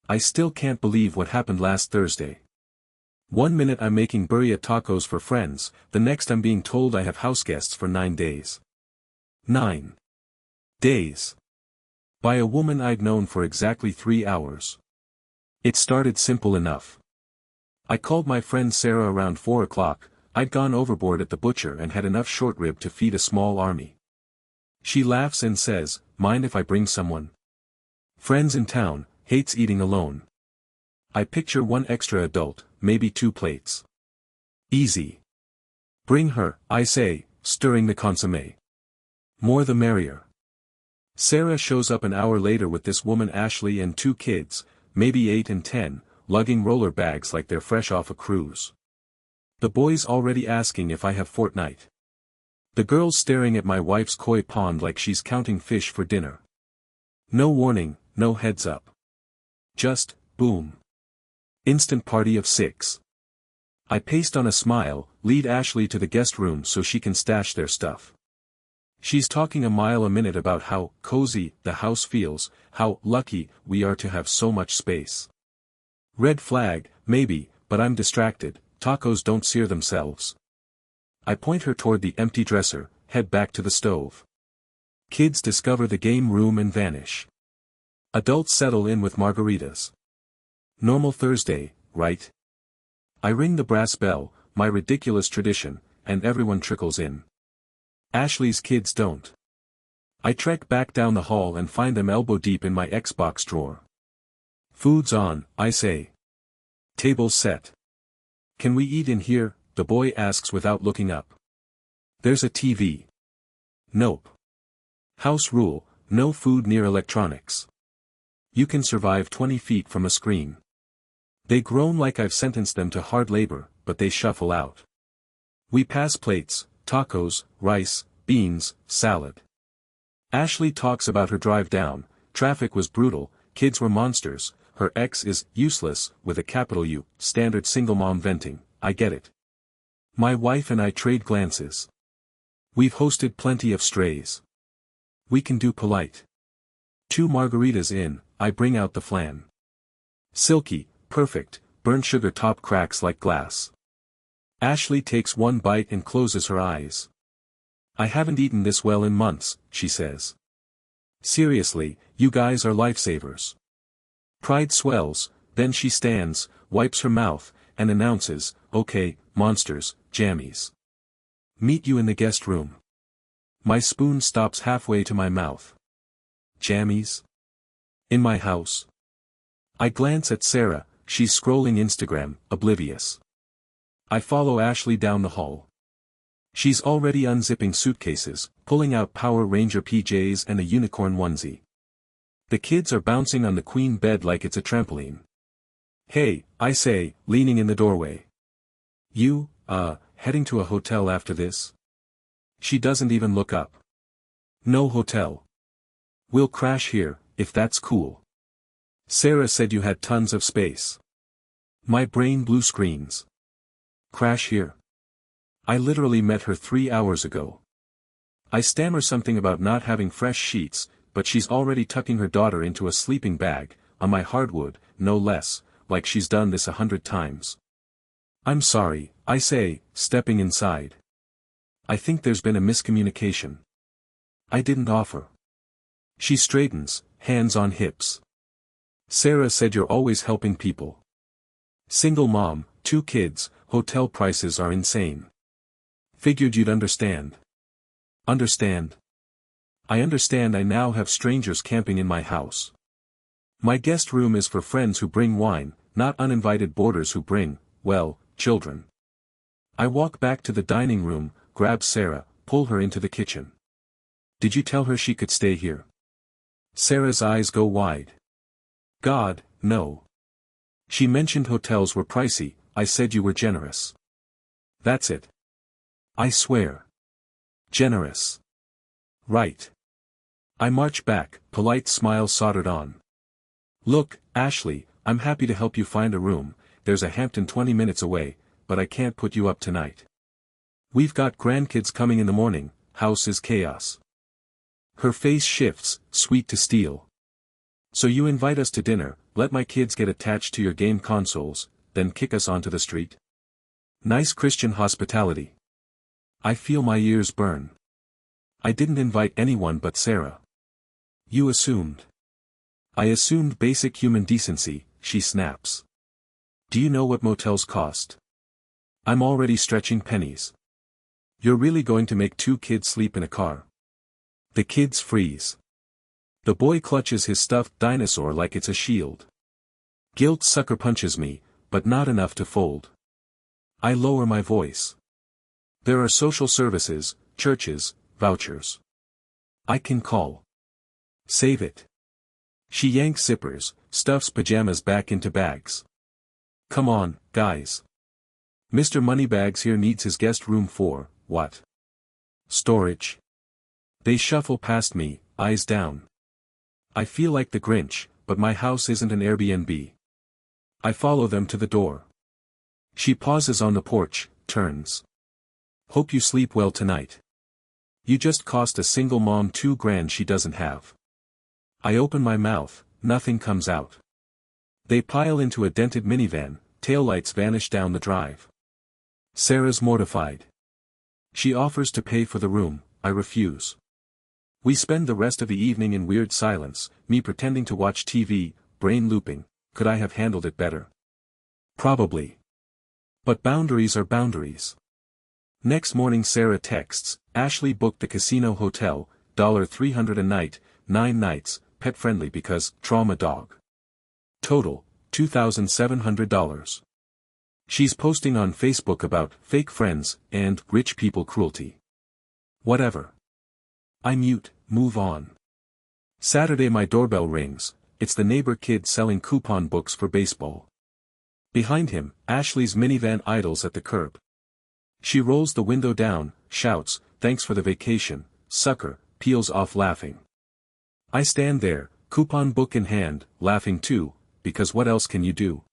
I still can't believe what happened last Thursday. One minute I'm making birria tacos for friends, the next I'm being told I have houseguests for 9 days. 9 days. By a woman I'd known for exactly 3 hours. It started simple enough. I called my friend Sarah around 4 o'clock. I'd gone overboard at the butcher and had enough short rib to feed a small army. She laughs and says, "Mind if I bring someone? Friends in town, hates eating alone." I picture one extra adult, maybe 2 plates. Easy. Bring her, I say, stirring the consommé. More the merrier. Sarah shows up an hour later with this woman Ashley and 2 kids, maybe 8 and 10, lugging roller bags like they're fresh off a cruise. The boys already asking if I have Fortnite. The girls staring at my wife's koi pond like she's counting fish for dinner. No warning, no heads up. Just, boom. Instant party of 6. I paste on a smile, lead Ashley to the guest room so she can stash their stuff. She's talking a mile a minute about how cozy the house feels, how lucky we are to have so much space. Red flag, maybe, but I'm distracted, tacos don't sear themselves. I point her toward the empty dresser, head back to the stove. Kids discover the game room and vanish. Adults settle in with margaritas. Normal Thursday, right? I ring the brass bell, my ridiculous tradition, and everyone trickles in. Ashley's kids don't. I trek back down the hall and find them elbow deep in my Xbox drawer. Food's on, I say. Table's set. Can we eat in here? The boy asks without looking up. There's a TV. Nope. House rule, no food near electronics. You can survive 20 feet from a screen. They groan like I've sentenced them to hard labor, but they shuffle out. We pass plates, tacos, rice, beans, salad. Ashley talks about her drive down, traffic was brutal, kids were monsters, her ex is useless, with a capital U, standard single mom venting, I get it. My wife and I trade glances. We've hosted plenty of strays. We can do polite. 2 margaritas in, I bring out the flan. Silky, perfect, burnt sugar top cracks like glass. Ashley takes one bite and closes her eyes. I haven't eaten this well in months, she says. Seriously, you guys are lifesavers. Pride swells, then she stands, wipes her mouth, and announces, okay, monsters, jammies. Meet you in the guest room. My spoon stops halfway to my mouth. Jammies? In my house? I glance at Sarah, she's scrolling Instagram, oblivious. I follow Ashley down the hall. She's already unzipping suitcases, pulling out Power Ranger PJs and a unicorn onesie. The kids are bouncing on the queen bed like it's a trampoline. Hey, I say, leaning in the doorway. You, heading to a hotel after this? She doesn't even look up. No hotel. We'll crash here, if that's cool. Sarah said you had tons of space. My brain blue screens. Crash here. I literally met her 3 hours ago. I stammer something about not having fresh sheets, but she's already tucking her daughter into a sleeping bag, on my hardwood, no less, like she's done this 100 times. I'm sorry, I say, stepping inside. I think there's been a miscommunication. I didn't offer. She straightens, hands on hips. Sarah said you're always helping people. Single mom, 2 kids, hotel prices are insane. Figured you'd understand. Understand? I understand I now have strangers camping in my house. My guest room is for friends who bring wine, not uninvited boarders who bring, well, children. I walk back to the dining room, grab Sarah, pull her into the kitchen. Did you tell her she could stay here? Sarah's eyes go wide. God, no. She mentioned hotels were pricey, I said you were generous. That's it. I swear. Generous. Right. I march back, polite smile soldered on. Look, Ashley, I'm happy to help you find a room, there's a Hampton 20 minutes away, but I can't put you up tonight. We've got grandkids coming in the morning, house is chaos. Her face shifts, sweet to steel. So you invite us to dinner, let my kids get attached to your game consoles, then kick us onto the street? Nice Christian hospitality. I feel my ears burn. I didn't invite anyone but Sarah. You assumed. I assumed basic human decency, she snaps. Do you know what motels cost? I'm already stretching pennies. You're really going to make 2 kids sleep in a car? The kids freeze. The boy clutches his stuffed dinosaur like it's a shield. Guilt sucker punches me, but not enough to fold. I lower my voice. There are social services, churches, vouchers. I can call. Save it. She yanks zippers, stuffs pajamas back into bags. Come on, guys. Mr. Moneybags here needs his guest room for, what? Storage. They shuffle past me, eyes down. I feel like the Grinch, but my house isn't an Airbnb. I follow them to the door. She pauses on the porch, turns. Hope you sleep well tonight. You just cost a single mom $2,000 she doesn't have. I open my mouth, nothing comes out. They pile into a dented minivan, taillights vanish down the drive. Sarah's mortified. She offers to pay for the room, I refuse. We spend the rest of the evening in weird silence, me pretending to watch TV, brain looping. Could I have handled it better? Probably. But boundaries are boundaries. Next morning Sarah texts, Ashley booked the casino hotel, $300 a night, 9 nights, pet-friendly because, trauma dog. Total, $2,700. She's posting on Facebook about fake friends and rich people cruelty. Whatever. I mute, move on. Saturday my doorbell rings, it's the neighbor kid selling coupon books for baseball. Behind him, Ashley's minivan idles at the curb. She rolls the window down, shouts, thanks for the vacation, sucker, peels off laughing. I stand there, coupon book in hand, laughing too, because what else can you do?